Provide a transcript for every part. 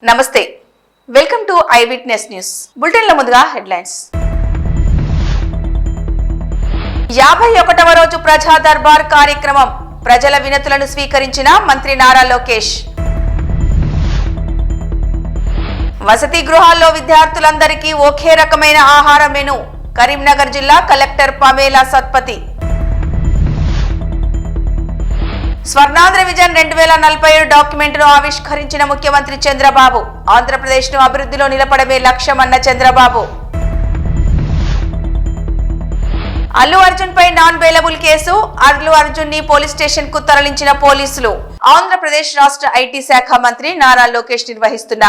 నమస్తే welcome to eye witness news బులెటిన్ల ముందుగా హెడ్లైన్స్ 51వ రోజు ప్రజా దర్బార్ కార్యక్రమం ప్రజల వినతులను స్వీకరించిన మంత్రి నారా లోకేష్ వసతి గృహాల్లో విద్యార్థులందరికీ ఒకే రకమైన ఆహార మెను కరీంనగర్ జిల్లా collector Pamela Satpathy Swarnandhra vision 2047 document ను ఆవిష్కరించిన ముఖ్యమంత్రి చంద్రబాబు ఆంధ్రప్రదేశ్ ను అభివృద్ధిలో నిలపడమే లక్ష్యమన్న చంద్రబాబు అల్లు అర్జున్ పై non bailable case Allu Arjun ని పోలీస్ స్టేషన్ కు తరలించిన పోలీసులు ఆంధ్రప్రదేశ్ రాష్ట్ర ఐటీ శాఖ మంత్రి నారా లోకేష్ నిర్వహిస్తున్న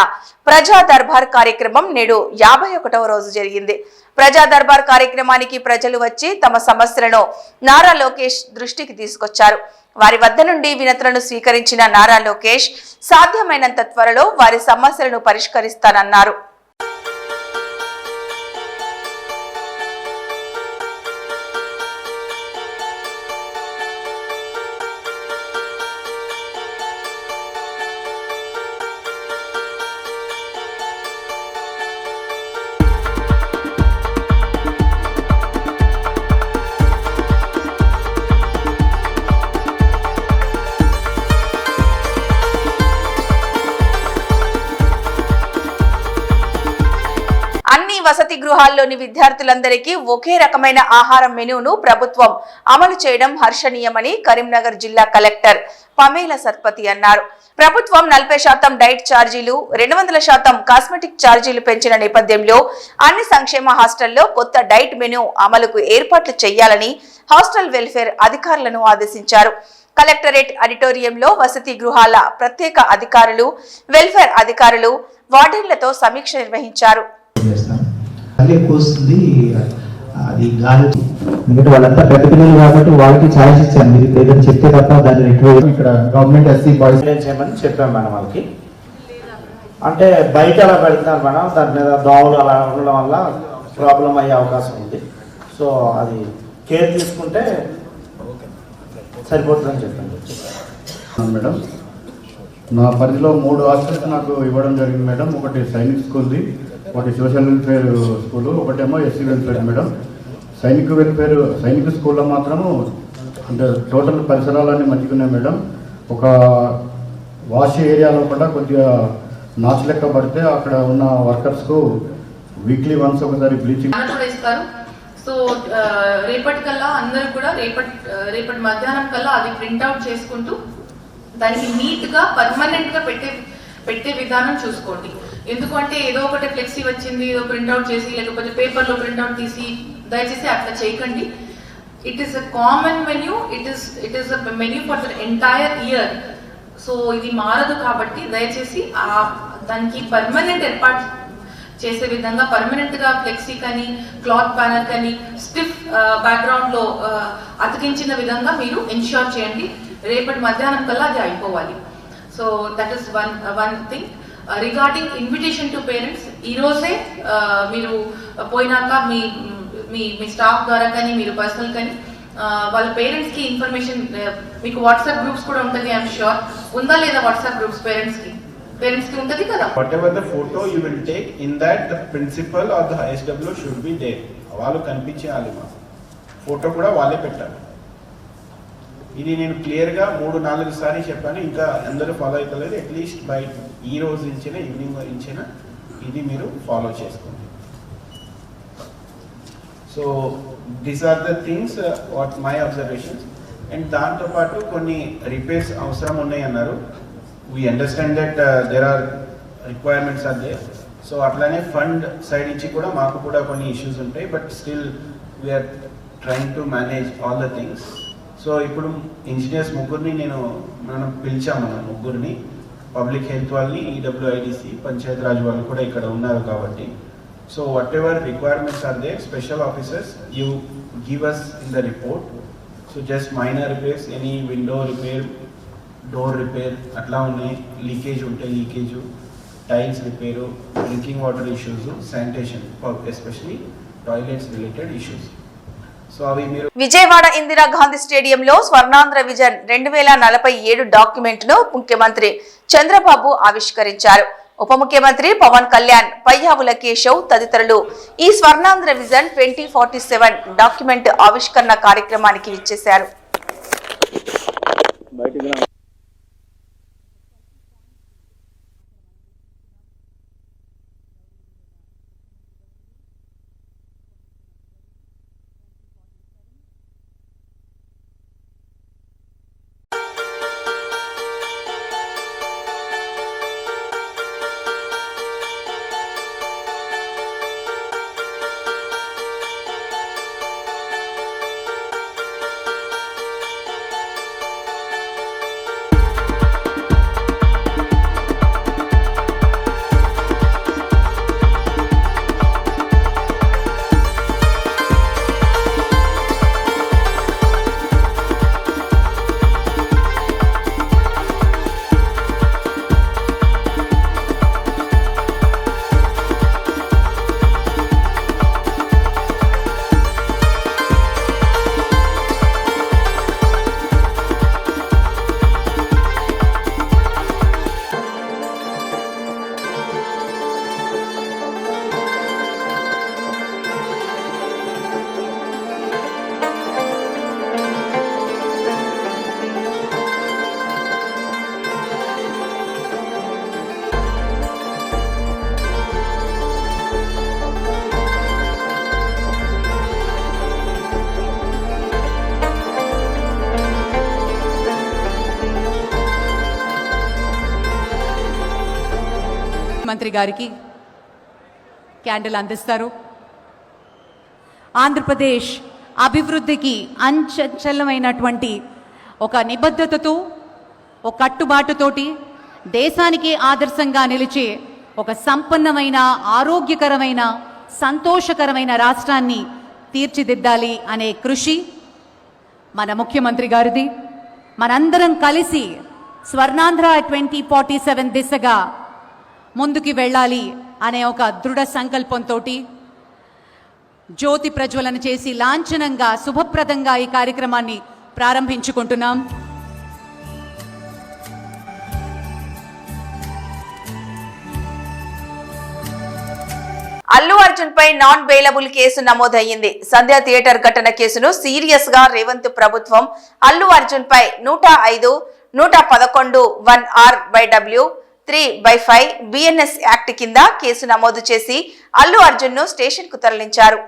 ప్రజా దర్బార్ కార్యక్రమం నేడు 51వ రోజు జరిగింది. ప్రజా దర్బార్ కార్యక్రమానికి ప్రజలు వచ్చి తమ సమస్యలను నారా లోకేష్ దృష్టికి తీసుకొచ్చారు. వారి వద్ద నుండి వినతులను స్వీకరించిన నారా లోకేష్ సాధ్యమైనంత త్వరలో వారి సమస్యలను పరిష్కరిస్తానన్నారు. వసతి గృహాల్లోని విద్యార్థులందరికీ ఒకే రకమైన ఆహార మెనూను ప్రభుత్వం అమలు చేయడం హర్షణీయమని కరీంనగర్ జిల్లా కలెక్టర్ పమేలా సత్పతి అన్నారు. ప్రభుత్వం 40% డైట్ ఛార్జీలు 200% కాస్మెటిక్ ఛార్జీలు పెంచిన నేపథ్యంలో అన్ని సంక్షేమ హాస్టల్లో కొత్త డైట్ మెనూ అమలుకు ఏర్పాట్లు చేయాలని హాస్టల్ వెల్ఫేర్ అధికారులను ఆదేశించారు. కలెక్టరేట్ ఆడిటోరియంలో వసతి గృహాల ప్రత్యేక అధికారులు వెల్ఫేర్ అధికారులు వార్డెన్లతో సమీక్ష నిర్వహించారు. ఎక్కువ వస్తుంది అది గాలి ఎందుకంటే వాళ్ళంతా పెద్ద పిల్లలు కాబట్టి వాళ్ళకి ఛాయిస్ ఇచ్చాను మీరు ఏదైనా చెప్తే తప్ప దాన్ని ఇక్కడ గవర్నమెంట్ ఎస్సీ బాయ్స్ చేయమని చెప్పాం మేడం వాళ్ళకి. అంటే బయట అలా పెడుతున్నారు మేడం, దాని మీద దోమలు అలా ఉండడం వల్ల ప్రాబ్లం అయ్యే అవకాశం ఉంది. సో అది కేర్ తీసుకుంటే సరిపోతుందని చెప్పండి మేడం. నా పరిధిలో 3 హాస్టల్స్ నాకు ఇవ్వడం జరిగింది మేడం. ఒకటి సైనిక్ స్కూల్ది, ఒకటి సోషల్ వెల్ఫేర్ స్కూల్, ఒకటేమో ఎస్సీ వెల్ఫేర్ మేడం. సైనిక్ స్కూల్లో మాత్రము అంటే టోటల్ పరిసరాలన్నీ మంచిగా ఉన్నాయి మేడం. ఒక వాష్ ఏరియాలో కూడా కొద్దిగా నాచు లెక్క పడితే అక్కడ ఉన్న వర్కర్స్కు వీక్లీ వన్స్ ఒకసారి బ్లీచింగ్ ఇస్తారు. సో రేపటికల్లా అందరూ కూడా రేపటి మధ్యాహ్నం కల్లా అది ప్రింట్అవుట్ చేసుకుంటూ దానికి నీట్గా పర్మనెంట్గా పెట్టే విధానం చూసుకోండి. ఎందుకంటే ఏదో ఒకటి ఫ్లెక్సీ వచ్చింది ఏదో ప్రింట్అవుట్ చేసి లేకపోతే పేపర్లో ప్రింట్అవుట్ తీసి దయచేసి అట్లా చేయకండి. It is a common menu, it is a menu for the entire year. So ఇది మారదు కాబట్టి దయచేసి దానికి పర్మనెంట్ ఏర్పాటు చేసే విధంగా పర్మనెంట్గా ఫ్లెక్సీ కానీ క్లాత్ ప్యానర్ కానీ స్టిఫ్ బ్యాక్గ్రౌండ్లో అతికించిన విధంగా మీరు ఎన్ష్యూర్ చేయండి. రేపటి మధ్యాహ్నం కల్లా అది అయిపోవాలి. So that is one thing. Regarding invitation to parents, ఈరోజే మీరు పోయినాక మీ స్టాఫ్ ద్వారా కానీ మీరు పర్సనల్ కానీ వాళ్ళ పేరెంట్స్కి ఇన్ఫర్మేషన్, మీకు వాట్సాప్ గ్రూప్స్ కూడా ఉంటుంది. ఐఎమ్ షూర్ ఉందా లేదా వాట్సాప్ గ్రూప్స్ పేరెంట్స్కి ఉంటుంది కదా. Whatever the photo you will take, in that the principal or the SW should be there. వాళ్ళు కనిపించాలి, మా ఫోటో కూడా వాళ్ళే పెట్టాలి. ఇది నేను క్లియర్గా 3-4 సార్లు చెప్పాను, ఇంకా అందరూ ఫాలో అవుతలేదు. అట్లీస్ట్ బై ఈ రోజు నుంచిన ఈవినింగ్ నుంచిన ఇది మీరు ఫాలో చేసుకోండి. So these are the things what my observations. And దాంతోపాటు కొన్ని రిపేర్స్ అవసరం ఉన్నాయి అన్నారు. We understand that there are requirements are there. So అట్లానే ఫండ్ సైడ్ నుంచి కూడా మాకు కూడా కొన్ని ఇష్యూస్ ఉంటాయి. But still we are trying to manage all the things. So ఇప్పుడు ఇంజనీర్స్ ముగ్గురిని మనం పిలిచాము, మన ముగ్గురిని పబ్లిక్ హెల్త్ వాళ్ళని, ఈడబ్ల్యూఐడిసి, పంచాయత్ రాజ్ వాళ్ళు కూడా ఇక్కడ ఉన్నారు కాబట్టి. So whatever requirements are there, special officers you give us in the report. So just minor repairs, any window repair, door repair అట్లా ఉన్నాయి, లీకేజ్ ఉంటే leakage, tiles repair, drinking water issues, sanitation especially toilets related issues. Vijayawada Indira Gandhi స్టేడియంలో Swarnandhra vision 2047 document ను ముఖ్యమంత్రి చంద్రబాబు ఆవిష్కరించారు. ఉప ముఖ్యమంత్రి పవన్ కళ్యాణ్, పయ్యావుల కేశవ్ తదితరులు ఈ స్వర్ణాంధ్ర విజన్ 2047 డాక్యుమెంట్ ఆవిష్కరణ కార్యక్రమానికి విచ్చేశారు. మంత్రి గారికి క్యాండిల్ అందిస్తారు. ఆంధ్రప్రదేశ్ అభివృద్ధికి అంచంచలమైనటువంటి ఒక నిబద్ధతతో, ఒక కట్టుబాటుతోటి దేశానికి ఆదర్శంగా నిలిచే ఒక సంపన్నమైన, ఆరోగ్యకరమైన, సంతోషకరమైన రాష్ట్రాన్ని తీర్చిదిద్దాలి అనే కృషి మన ముఖ్యమంత్రి గారిది. మనందరం కలిసి స్వర్ణాంధ్ర 2047 దిశగా ముందుకి వెళ్ళాలి అనే ఒక దృఢ సంకల్పంతో జ్యోతి ప్రజ్వలన చేసి లాంఛనంగా, శుభప్రదంగా ఈ కార్యక్రమాన్ని ప్రారంభించుకుంటున్నాం. అల్లు అర్జున్ పై నాన్ బెయిలబుల్ కేసు నమోదయ్యింది. సంధ్య థియేటర్ ఘటన కేసును సీరియస్ గా రేవంత్ ప్రభుత్వం అల్లు అర్జున్ పై 105, 111 1R/W 3/5 BNS యాక్ట్ కింద కేసు నమోదు చేసి అల్లు అర్జున్ ను స్టేషన్ కు తరలించారు.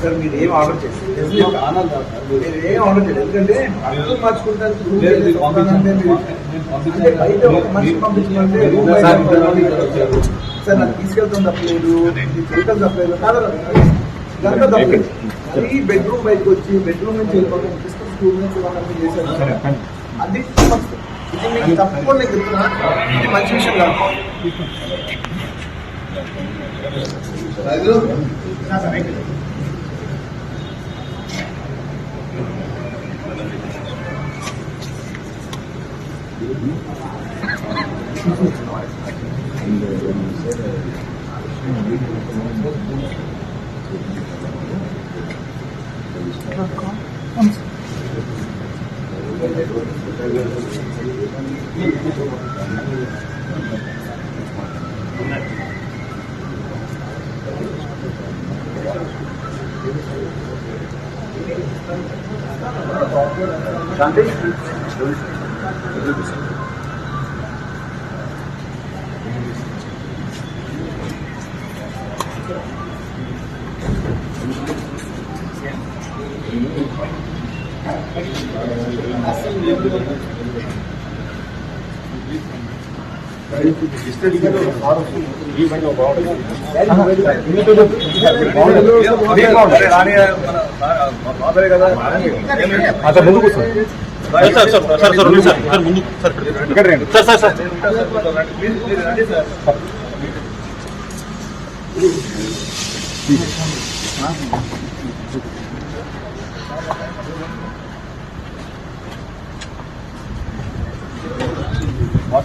సార్ మీరు ఏం ఆర్డర్ చేస్తారు? ఏం ఆర్డర్ చేయలేదు, ఎందుకంటే అర్థం మార్చుకుంటాను బయట ఒక మనిషి పంపించమంటే సార్ నాకు తీసుకెళ్తాం తప్పలేదు, వెళ్తాం తప్పలేదు, దాంట్లో తప్పలేదు. అది బెడ్రూమ్ బయటకు వచ్చి బెడ్రూమ్ నుంచి వెళ్ళిపోతాం, స్కూల్ నుంచి చేశాను. అది ఇది మీకు తప్పకుండా నేను చెప్తున్నా, ఇది మంచి విషయం కాదు. ఇంకా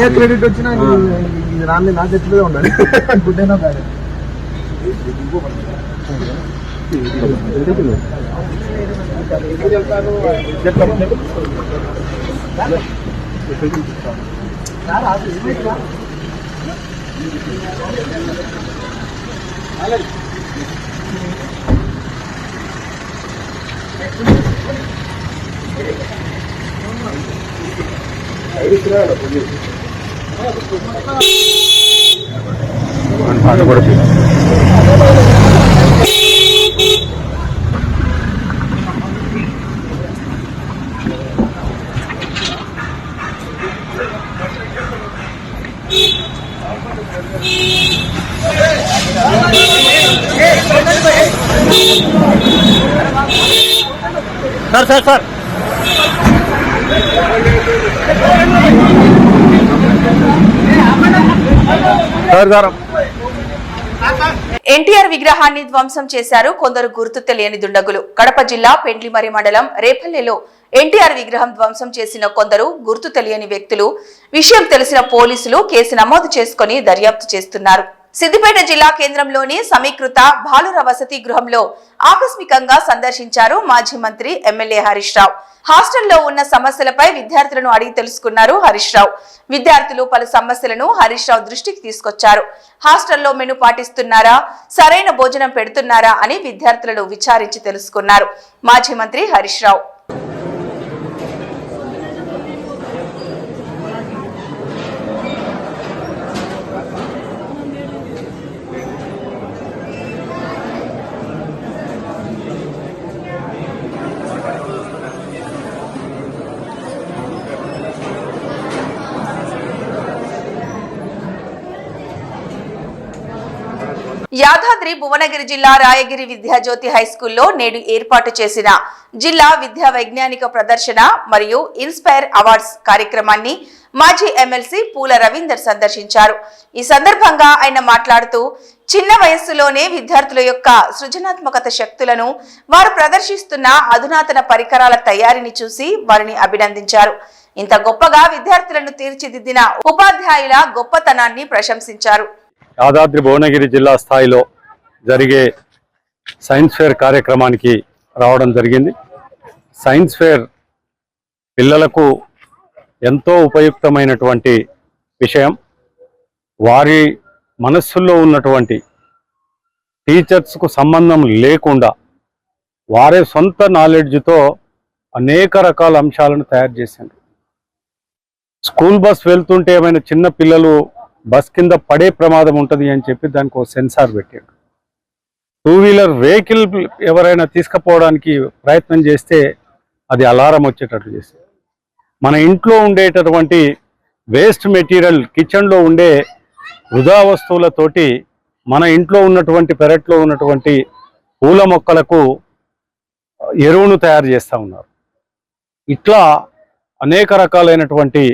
ఏ క్రెడిట్ వచ్చినా రాని నా చేతిలో ఉండాలి. గుడ్డైనా కాదు. సార్ ఎన్టీఆర్ విగ్రహాన్ని ధ్వంసం చేశారు కొందరు గుర్తు తెలియని దుండగులు. కడప జిల్లా పెండ్లిమరి మండలం రేపల్లెలో ఎన్టీఆర్ విగ్రహం ధ్వంసం చేసిన కొందరు గుర్తు తెలియని వ్యక్తులు. విషయం తెలిసిన పోలీసులు కేసు నమోదు చేసుకుని దర్యాప్తు చేస్తున్నారు. సిద్దిపేట జిల్లా కేంద్రంలోని సమీకృత బాలుర వసతి గృహంలో ఆకస్మికంగా సందర్శించారు మాజీ మంత్రి ఎమ్మెల్యే హరీష్ రావు. హాస్టల్లో ఉన్న సమస్యలపై విద్యార్థులను అడిగి తెలుసుకున్నారు హరీష్ రావు. విద్యార్థులు పలు సమస్యలను హరీష్ రావు దృష్టికి తీసుకొచ్చారు. హాస్టల్లో మెను పాటిస్తున్నారా, సరైన భోజనం పెడుతున్నారా అని విద్యార్థులను విచారించి తెలుసుకున్నారు మాజీ మంత్రి హరీష్ రావు. యాదాద్రి భువనగిరి జిల్లా రాయగిరి విద్యాజ్యోతి హైస్కూల్లో నేడు ఏర్పాటు చేసిన జిల్లా విద్యా వైజ్ఞానిక ప్రదర్శన మరియు ఇన్స్పైర్ అవార్డ్స్ కార్యక్రమాన్ని మాజీ ఎమ్మెల్సీ పూల రవీందర్ సందర్శించారు. ఈ సందర్భంగా ఆయన మాట్లాడుతూ చిన్న వయస్సులోనే విద్యార్థుల యొక్క సృజనాత్మకత శక్తులను వారు ప్రదర్శిస్తున్న అధునాతన పరికరాల తయారీని చూసి వారిని అభినందించారు. ఇంత గొప్పగా విద్యార్థులను తీర్చిదిద్దిన ఉపాధ్యాయుల గొప్పతనాన్ని ప్రశంసించారు. యాదాద్రి భువనగిరి జిల్లా స్థాయిలో జరిగే సైన్స్ ఫేర్ కార్యక్రమానికి రావడం జరిగింది. సైన్స్ ఫేర్ పిల్లలకు ఎంతో ఉపయుక్తమైనటువంటి విషయం. వారి మనస్సుల్లో ఉన్నటువంటి టీచర్స్కు సంబంధం లేకుండా వారే సొంత నాలెడ్జ్తో అనేక రకాల అంశాలను తయారు చేశారు. స్కూల్ బస్ వెళ్తుంటే ఏమైనా చిన్న పిల్లలు బస్ కింద పడే ప్రమాదం ఉంటుంది అని చెప్పి దానికి ఒక సెన్సార్ పెట్టాడు. 2-వీలర్ వెహికల్ ఎవరైనా తీసుకుపోవడానికి ప్రయత్నం చేస్తే అది అలారం వచ్చేటట్లు చేశారు. మన ఇంట్లో ఉండేటటువంటి వేస్ట్ మెటీరియల్, కిచెన్లో ఉండే వృధా వస్తువులతోటి మన ఇంట్లో ఉన్నటువంటి పెరట్లో ఉన్నటువంటి పూల మొక్కలకు ఎరువును తయారు చేస్తూ ఉన్నారు. ఇట్లా అనేక రకాలైనటువంటి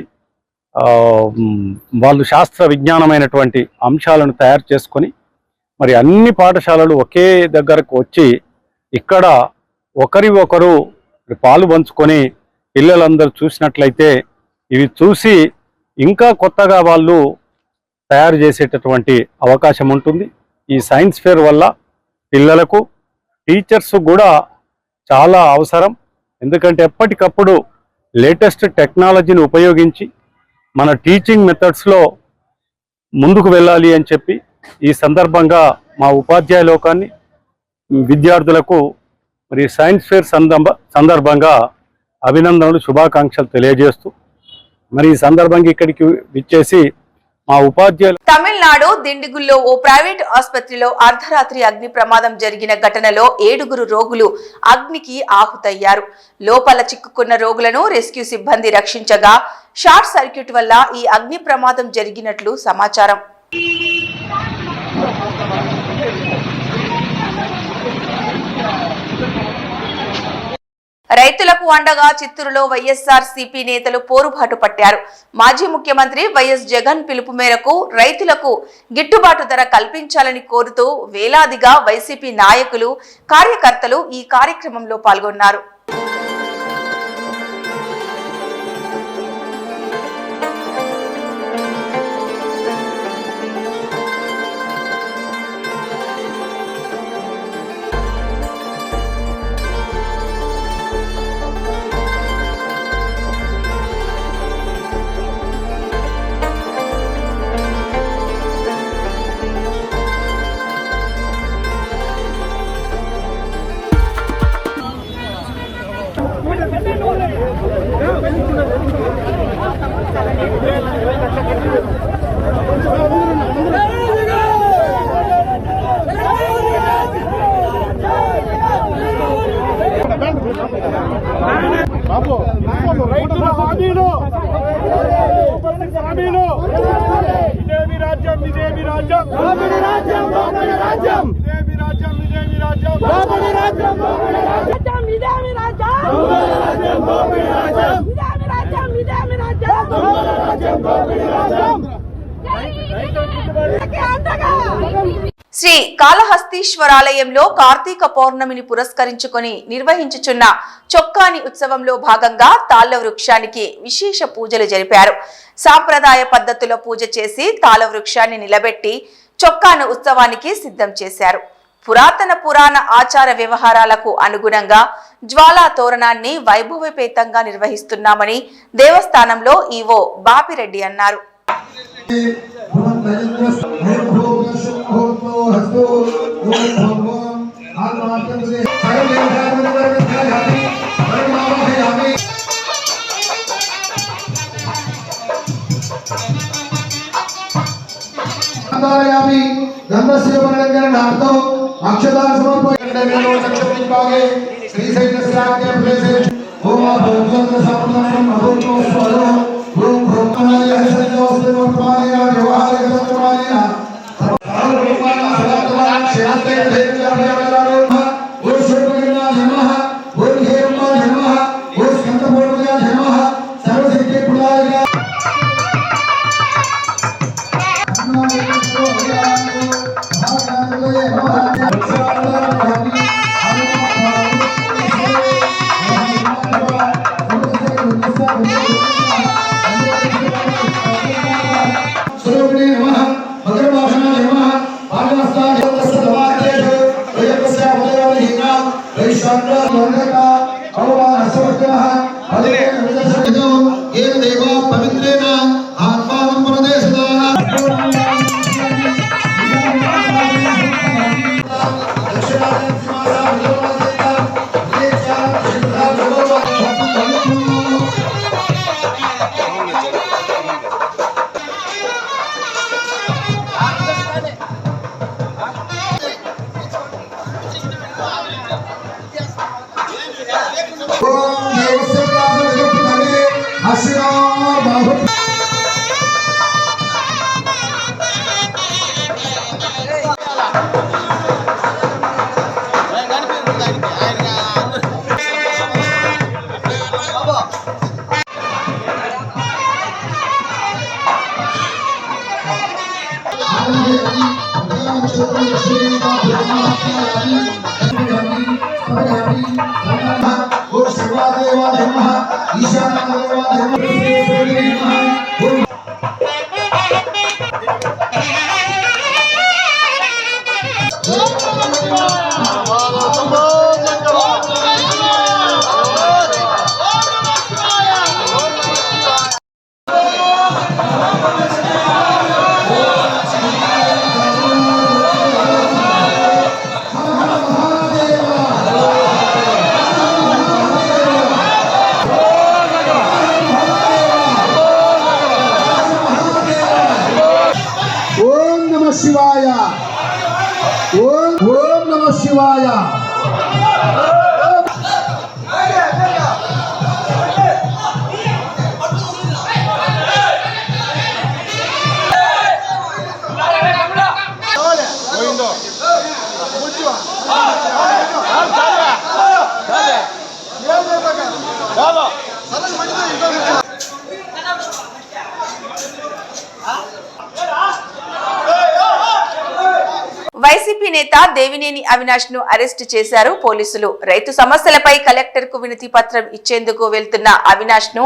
వాళ్ళు శాస్త్ర విజ్ఞానమైనటువంటి అంశాలను తయారు చేసుకొని మరి అన్ని పాఠశాలలు ఒకే దగ్గరకు వచ్చి ఇక్కడ ఒకరి ఒకరు పాలు పంచుకొని పిల్లలందరూ చూసినట్లయితే ఇవి చూసి ఇంకా కొత్తగా వాళ్ళు తయారు చేసేటటువంటి అవకాశం ఉంటుంది. ఈ సైన్స్ ఫేర్ వల్ల పిల్లలకు, టీచర్స్ కూడా చాలా అవసరం. ఎందుకంటే ఎప్పటికప్పుడు లేటెస్ట్ టెక్నాలజీని ఉపయోగించి మన టీచింగ్ మెథడ్స్లో ముందుకు వెళ్ళాలి అని చెప్పి ఈ సందర్భంగా మా ఉపాధ్యాయ లోకాన్ని, విద్యార్థులకు మరి సైన్స్ ఫేర్ సందర్భంగా అభినందనలు, శుభాకాంక్షలు తెలియజేస్తూ మరి ఈ సందర్భంగా ఇక్కడికి విచ్చేసి మా ఉపాధ్యాయులు. తమిళనాడు దిండిగుల్లో ఓ ప్రైవేట్ ఆసుపత్రిలో అర్ధరాత్రి అగ్ని ప్రమాదం జరిగిన ఘటనలో 7 రోగులు అగ్నికి ఆహుతయ్యారు. లోపల చిక్కుకున్న రోగులను రెస్క్యూ సిబ్బంది రక్షించగా షార్ట్ సర్క్యూట్ వల్ల ఈ అగ్ని ప్రమాదం జరిగినట్లు సమాచారం. రైతులకు అండగా చిత్తూరులో వైఎస్ఆర్సీపీ నేతలు పోరుబాటు పట్టారు. మాజీ ముఖ్యమంత్రి వైఎస్ జగన్ పిలుపు మేరకు రైతులకు గిట్టుబాటు ధర కల్పించాలని కోరుతూ వేలాదిగా వైసీపీ నాయకులు, కార్యకర్తలు ఈ కార్యక్రమంలో పాల్గొన్నారు. శ్రీ కాళహస్తీశ్వరాలయంలో కార్తీక పౌర్ణమిని పురస్కరించుకొని నిర్వహించుచున్న చొక్కాని ఉత్సవంలో భాగంగా తాళ్ల వృక్షానికి విశేష పూజలు జరిపారు. సాంప్రదాయ పద్ధతిలో పూజ చేసి తాళ్ల వృక్షాన్ని నిలబెట్టి చొక్కాను ఉత్సవానికి సిద్ధం చేశారు. పురాతన పురాణ ఆచార వ్యవహారాలకు అనుగుణంగా జ్వాలా తోరణాన్ని వైభవపేతంగా నిర్వహిస్తున్నామని దేవస్థానంలో ఈవో బాపిరెడ్డి అన్నారు. Dale. వైసీపీ నేత దేవినేని అవినాష్ ను అరెస్టు చేశారు పోలీసులు. రైతు సమస్యలపై కలెక్టర్ కు వినతి పత్రం ఇచ్చేందుకు వెళ్తున్న అవినాష్ ను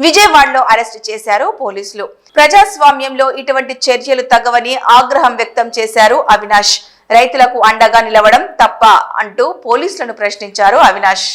విజయవాడలో అరెస్టు చేశారు పోలీసులు. ప్రజాస్వామ్యంలో ఇటువంటి చర్యలు తగవని ఆగ్రహం వ్యక్తం చేశారు అవినాష్. రైతులకు అండగా నిలవడం తప్ప అంటూ పోలీసులను ప్రశ్నించారు అవినాష్.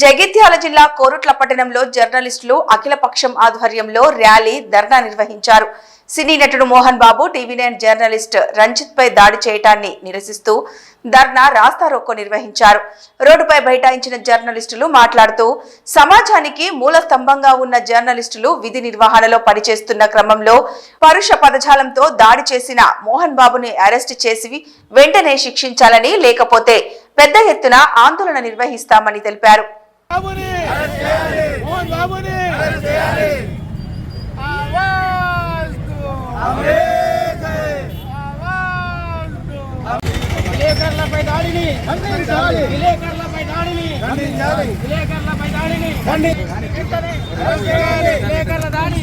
జగిత్యాల జిల్లా కోరుట్ల పట్టణంలో జర్నలిస్టులు అఖిలపక్షం ఆధ్వర్యంలో ర్యాలీ ధర్నా నిర్వహించారు. సినీ నటుడు మోహన్ బాబు, టీవీ9 జర్నలిస్ట్ రంజిత్ పై దాడి చేయటాన్ని నిరసిస్తూ ధర్నా రాస్తారోకో నిర్వహించారు. రోడ్డుపై బైఠాయించిన జర్నలిస్టులు మాట్లాడుతూ సమాజానికి మూల స్తంభంగా ఉన్న జర్నలిస్టులు విధి నిర్వహణలో పనిచేస్తున్న క్రమంలో పరుష పదజాలంతో దాడి చేసిన మోహన్ బాబుని అరెస్టు చేసి వెంటనే శిక్షించాలని, లేకపోతే పెద్ద ఎత్తున ఆందోళన నిర్వహిస్తామని తెలిపారు. విలేకరులపై దాడిని ఖండించాలి. విలేకరులపై దాడిని ఖండించాలి. విలేకరులపై దాడిని ఖండించాలి. విలేకరుల దాడి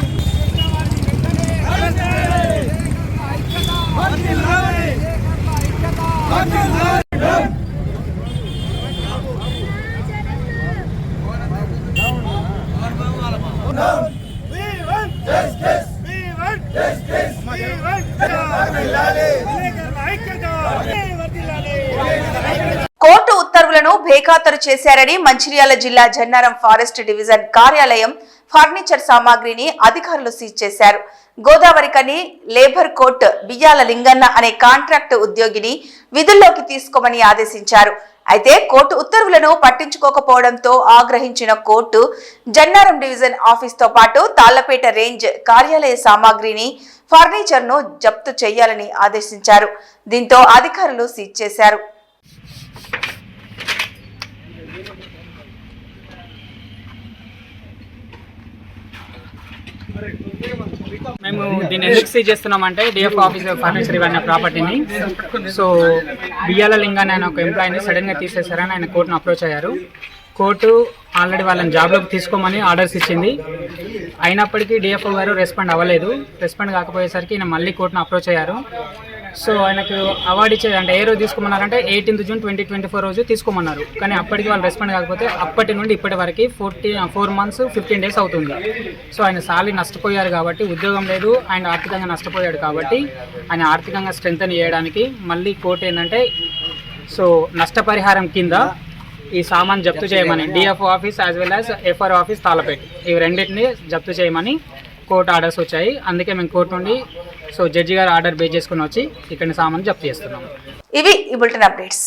కోర్టు ఉత్తర్వులను బేఖాతరు చేశారని మంచిర్యాల జిల్లా జన్నారం ఫారెస్ట్ డివిజన్ కార్యాలయం ఫర్నిచర్ సామాగ్రిని అధికారులు సీజ్ చేశారు. గోదావరికని లేబర్ కోర్ట్ బియ్యాల లింగన్న అనే కాంట్రాక్ట్ ఉద్యోగిని విధుల్లోకి తీసుకోమని ఆదేశించారు. అయితే కోర్టు ఉత్తర్వులను పట్టించుకోకపోవడంతో ఆగ్రహించిన కోర్టు జన్నారం డివిజన్ ఆఫీస్ తో పాటు తాళ్లపేట రేంజ్ కార్యాలయ సామాగ్రిని ఫర్నిచర్ ను జప్తు చేయాలని ఆదేశించారు. దీంతో అధికారులు సీజ్ చేశారు. మేము దీన్ని ఎందుకు సీజ్ చేస్తున్నామంటే డిఎఫ్ ఆఫీస్ ఫర్నిచర్ ఇవన్నీ ప్రాపర్టీని. సో బియ్యాల లింగాన్ని ఆయన ఒక ఎంప్లాయీని సడన్గా తీసేశారని ఆయన కోర్టును అప్రోచ్ అయ్యారు. కోర్టు ఆల్రెడీ వాళ్ళని జాబ్లోకి తీసుకోమని ఆర్డర్స్ ఇచ్చింది. అయినప్పటికీ డిఎఫ్ఓ గారు రెస్పాండ్ అవ్వలేదు. రెస్పాండ్ కాకపోయేసరికి ఈయన మళ్ళీ కోర్టును అప్రోచ్ అయ్యారు. సో ఆయనకు అవార్డు ఇచ్చేది అంటే ఏ రోజు తీసుకోమన్నారంటే 18 జూన్ 2024 రోజు తీసుకోమన్నారు. కానీ అప్పటికి వాళ్ళు రెస్పాండ్ కాకపోతే అప్పటి నుండి ఇప్పటి వరకు 4 months 15 days అవుతుంది. సో ఆయన సాలరీ నష్టపోయారు కాబట్టి, ఉద్యోగం లేదు, ఆయన ఆర్థికంగా నష్టపోయాడు కాబట్టి ఆయన ఆర్థికంగా స్ట్రెంగ్తన్ చేయడానికి మళ్ళీ కోర్టు ఏంటంటే సో నష్టపరిహారం కింద ఈ సామాన్ జప్తు చేయమని DFO office as well as FR office తాళపేట ఇవి రెండింటిని జప్తు చేయమని కోర్టు ఆర్డర్స్ వచ్చాయి. అందుకే మేము కోర్టు నుండి సో జడ్జి గారు ఆర్డర్ బేస్ చేసుకుని వచ్చి ఇక్కడ సామాన్ జప్తు చేస్తున్నాము. ఇవి ఈ బులెటిన్ అప్డేట్స్.